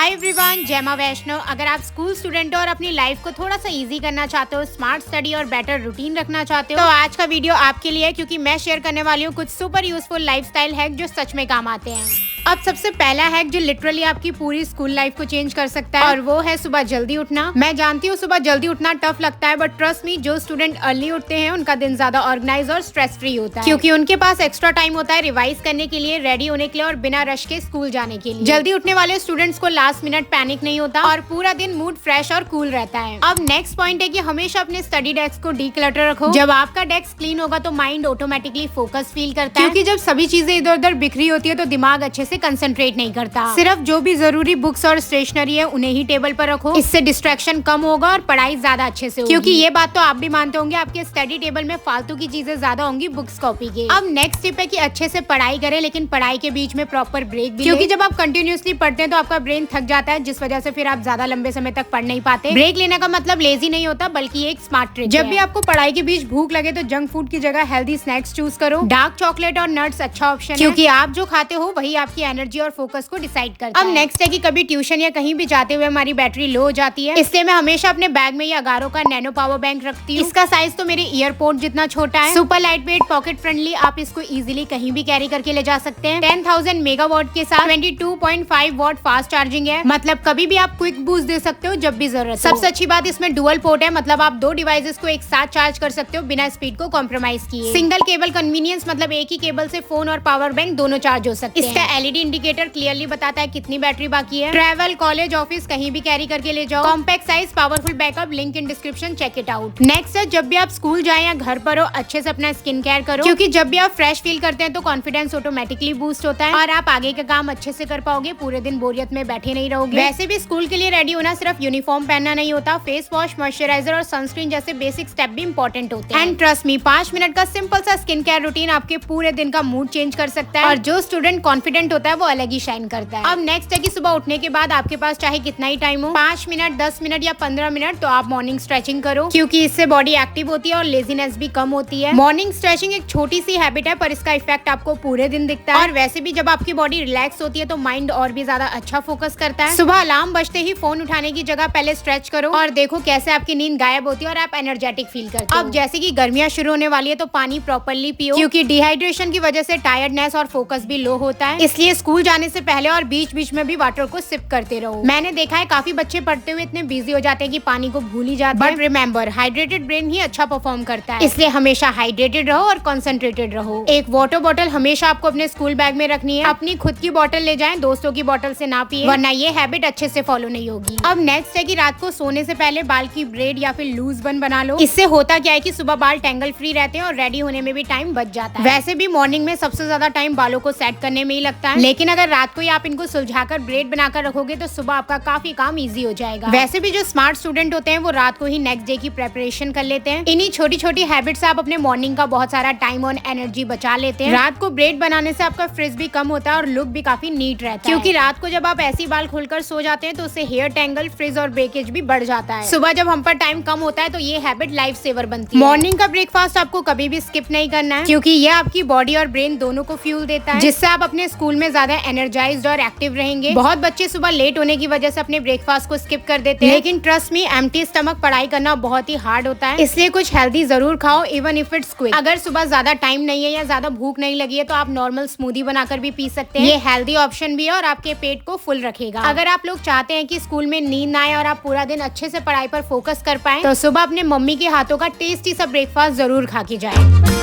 Hi everyone, जयमा वैष्णव। अगर आप school student हो और अपनी लाइफ को थोड़ा सा इजी करना चाहते हो, स्मार्ट स्टडी और बेटर रूटीन रखना चाहते हो, तो आज का वीडियो आपके लिए है, क्योंकि मैं शेयर करने वाली हूँ कुछ सुपर यूजफुल लाइफस्टाइल हैक जो सच में काम आते हैं। अब सबसे पहला हैक जो लिटरली आपकी पूरी स्कूल लाइफ को चेंज कर सकता है, और वो है सुबह जल्दी उठना। मैं जानती हूँ सुबह जल्दी उठना टफ लगता है, बट ट्रस्ट मी, जो स्टूडेंट अर्ली उठते हैं उनका दिन ज्यादा ऑर्गेनाइज और स्ट्रेस फ्री होता है, क्योंकि उनके पास एक्स्ट्रा टाइम होता है रिवाइज करने के लिए, रेडी होने के लिए और बिना रश के स्कूल जाने के लिए। जल्दी उठने वाले स्टूडेंट्स को लास्ट मिनट पैनिक नहीं होता और पूरा दिन मूड फ्रेश और कूल रहता है। अब नेक्स्ट पॉइंट है कि हमेशा अपने स्टडी डेस्क को डीक्लटर रखो। जब आपका डेस्क क्लीन होगा तो माइंड ऑटोमेटिकली फोकस फील करता है, क्योंकि जब सभी चीजें इधर उधर बिखरी होती है तो दिमाग अच्छे से कंसंट्रेट नहीं करता। सिर्फ जो भी जरूरी बुक्स और स्टेशनरी है उन्हें ही टेबल पर रखो। इससे डिस्ट्रैक्शन कम होगा और पढ़ाई ज्यादा अच्छे से होगी, क्योंकि ये बात तो आप भी मानते होंगे, आपके स्टडी टेबल में फालतू की चीजें ज्यादा होंगी बुक्स कॉपी के। अब नेक्स्ट टिप है कि अच्छे से पढ़ाई करें, लेकिन पढ़ाई के बीच में प्रॉपर ब्रेक भी, क्योंकि जब आप कंटिन्यूअसली पढ़ते हैं तो आपका ब्रेन थक जाता है, जिस वजह से फिर आप ज्यादा लंबे समय तक पढ़ नहीं पाते। ब्रेक लेने का मतलब लेजी नहीं होता, बल्कि एक स्मार्ट ट्रिक। जब भी आपको पढ़ाई के बीच भूख लगे तो जंक फूड की जगह हेल्दी स्नैक्स चूज करो। डार्क चॉकलेट और नट्स अच्छा ऑप्शन है, क्योंकि आप जो खाते हो वही आपकी एनर्जी और फोकस को डिसाइड करता है। अब नेक्स्ट है कि कभी ट्यूशन या कहीं भी जाते हुए हमारी बैटरी लो हो जाती है, इसलिए मैं हमेशा अपने बैग में ये अगारो का नैनो पावर बैंक रखती हूँ। इसका साइज तो मेरे ईयरपोर्ट जितना छोटा है, super light weight, pocket friendly, आप इसको इजीली कहीं भी कैरी करके ले जा सकते हैं। 10,000 मेगावाट के साथ 22.5 वॉट फास्ट चार्जिंग है, मतलब कभी भी आप क्विक बूस्ट दे सकते हो जब भी जरूरत। सबसे अच्छी बात इसमें डुअल पोर्ट है, मतलब आप दो डिवाइसेस को एक साथ चार्ज कर सकते हो बिना स्पीड को कॉम्प्रोमाइज किए। सिंगल केबल कन्वीनियंस, मतलब एक ही केबल से फोन और पावर बैंक दोनों चार्ज हो सकते हैं। इसका एलईडी इंडिकेटर क्लियरली बताता है कितनी बैटरी बाकी है। ट्रैवल, कॉलेज, ऑफिस कहीं भी कैरी करके ले जाओ। Compact size, powerful backup, link in description, check it out. Next है, जब भी आप स्कूल जाए या घर पर हो, अच्छे से अपना स्किन केयर करो, क्योंकि जब भी आप फ्रेश फील करते हैं तो कॉन्फिडेंस ऑटोमेटिकली बूस्ट होता है और आप आगे का काम अच्छे से कर पाओगे, पूरे दिन बोरियत में बैठे नहीं रहोगे। वैसे भी स्कूल के लिए रेडी होना सिर्फ यूनिफॉर्म पहनना नहीं होता, फेस वॉश, मॉइस्चराइजर और सनस्क्रीन जैसे बेसिक स्टेप भी इंपॉर्टेंट होते हैं। एंड ट्रस्ट मी, 5 मिनट का सिंपल सा स्किन केयर रूटीन आपके पूरे दिन का मूड चेंज कर सकता है, और जो स्टूडेंट कॉन्फिडेंट होता है वो अलग ही शाइन करता है। अब नेक्स्ट है कि सुबह उठने के बाद आपके पास चाहे कितना ही टाइम हो, 5 मिनट, 10 मिनट या 15 मिनट, तो आप मॉर्निंग स्ट्रेचिंग करो, क्योंकि इससे बॉडी एक्टिव होती है और लेजीनेस भी कम होती है। मॉर्निंग स्ट्रेचिंग एक छोटी सी हैबिट है, पर इसका इफेक्ट आपको पूरे दिन दिखता है। और वैसे भी जब आपकी बॉडी रिलैक्स होती है तो माइंड और भी ज्यादा अच्छा फोकस करता है। सुबह अलार्म बजते ही फोन उठाने की जगह पहले स्ट्रेच करो और देखो कैसे आपकी नींद गायब होती है और आप एनर्जेटिक फील करते हो। अब जैसे कि गर्मियां शुरू होने वाली है तो पानी प्रॉपर्ली पियो, क्योंकि डिहाइड्रेशन की वजह से टायर्डनेस और फोकस भी लो होता है। इसलिए स्कूल जाने से पहले और बीच बीच में भी वाटर को सिप करते रहो। मैंने देखा है काफी बच्चे पढ़ते हुए इतने बिजी हो जाते हैं कि पानी को भूल ही जाते हैं। बट रिमेंबर, हाइड्रेटेड ब्रेन ही अच्छा परफॉर्म करता है, इसलिए हमेशा हाइड्रेटेड रहो और कंसंट्रेटेड रहो। एक वाटर बॉटल हमेशा आपको अपने स्कूल बैग में रखनी है। अपनी खुद की बॉटल ले जाएं, दोस्तों की बॉटल से ना पिए, वरना ये हैबिट अच्छे से फॉलो नहीं होगी। अब नेक्स्ट है कि रात को सोने से पहले बाल की ब्रेड या फिर लूज बन बना लो। इससे होता क्या है कि सुबह बाल टेंगल फ्री रहते हैं और रेडी होने में भी टाइम बच जाता है। वैसे भी मॉर्निंग में सबसे ज्यादा टाइम बालों को सेट करने में ही लगता है, लेकिन अगर रात को ही आप इनको सुलझाकर ब्रेड बनाकर रखोगे तो सुबह आपका काफी काम इजी हो जाएगा। वैसे भी जो स्मार्ट स्टूडेंट होते हैं वो रात को ही नेक्स्ट डे की प्रेपरेशन कर लेते हैं। इन्हीं छोटी छोटी हैबिट से आप अपने मॉर्निंग का बहुत सारा टाइम और एनर्जी बचा लेते हैं। रात को ब्रेड बनाने से आपका फ्रिज भी कम होता है और लुक भी काफी नीट रहता है, क्योंकि रात को जब आप ऐसी बाल खोलकर सो जाते हैं तो उससे हेयर टेंगल, फ्रिज और ब्रेकेज भी बढ़ जाता है। सुबह जब हम पर टाइम कम होता है तो ये हैबिट लाइफ सेवर बनती है। मॉर्निंग का ब्रेकफास्ट आपको कभी भी स्किप नहीं करना है, क्योंकि ये आपकी बॉडी और ब्रेन दोनों को फ्यूल देता है, जिससे आप अपने स्कूल में ज्यादा एनर्जाइज्ड और एक्टिव रहेंगे। बहुत बच्चे सुबह लेट होने की वजह से अपने ब्रेकफास्ट को स्किप कर देते हैं, लेकिन ट्रस्ट मी, एम्प्टी स्टमक पढ़ाई करना बहुत ही हार्ड होता है, इसलिए कुछ हेल्दी जरूर खाओ, इवन इफ इट्स क्विक। अगर सुबह ज्यादा टाइम नहीं है या ज्यादा भूख नहीं लगी है तो आप नॉर्मल स्मूदी बनाकर भी पी सकते हैं। ये हेल्दी ऑप्शन भी है और आपके पेट को फुल रखेगा। अगर आप लोग चाहते हैं कि स्कूल में नींद ना आए और आप पूरा दिन अच्छे से पढ़ाई पर फोकस कर पाए, तो सुबह अपने मम्मी के हाथों का टेस्टी सा ब्रेकफास्ट जरूर खा के जाए।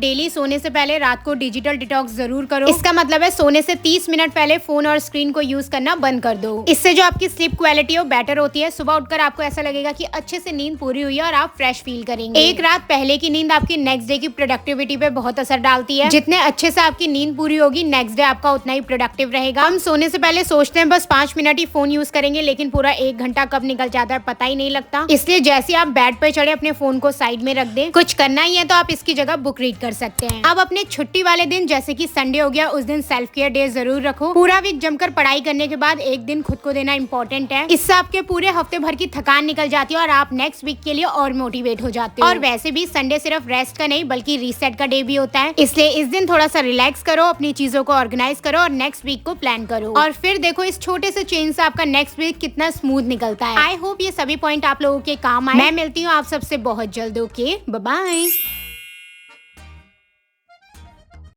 डेली सोने से पहले रात को डिजिटल डिटॉक्स जरूर करो। इसका मतलब है सोने से 30 मिनट पहले फोन और स्क्रीन को यूज करना बंद कर दो। इससे जो आपकी स्लीप क्वालिटी है बेटर होती है। सुबह उठकर आपको ऐसा लगेगा कि अच्छे से नींद पूरी हुई है और आप फ्रेश फील करेंगे। एक रात पहले की नींद आपकी नेक्स्ट डे की प्रोडक्टिविटी पे बहुत असर डालती है। जितने अच्छे से आपकी नींद पूरी होगी, नेक्स्ट डे आपका उतना ही प्रोडक्टिव रहेगा। हम सोने से पहले सोचते हैं बस 5 मिनट ही फोन यूज करेंगे, लेकिन पूरा 1 घंटा कब निकल जाता है पता ही नहीं लगता। इसलिए जैसे आप बेड पे चढ़े अपने फोन को साइड में रख दें। कुछ करना ही है तो आप इसकी जगह बुक रीड कर सकते हैं। अब अपने छुट्टी वाले दिन जैसे कि संडे हो गया, उस दिन सेल्फ केयर डे जरूर रखो। पूरा वीक जमकर पढ़ाई करने के बाद एक दिन खुद को देना इम्पोर्टेंट है। इससे आपके पूरे हफ्ते भर की थकान निकल जाती है और आप नेक्स्ट वीक के लिए और मोटिवेट हो जाते हो। और वैसे भी संडे सिर्फ रेस्ट का नहीं बल्कि रीसेट का डे भी होता है, इसलिए इस दिन थोड़ा सा रिलैक्स करो, अपनी चीजों को ऑर्गेनाइज करो और नेक्स्ट वीक को प्लान करो। और फिर देखो इस छोटे से चेंज से आपका नेक्स्ट वीक कितना स्मूथ निकलता है। आई होप ये सभी पॉइंट आप लोगों के काम आए। मैं मिलती हूँ आप सबसे बहुत जल्द। Okay, bye bye.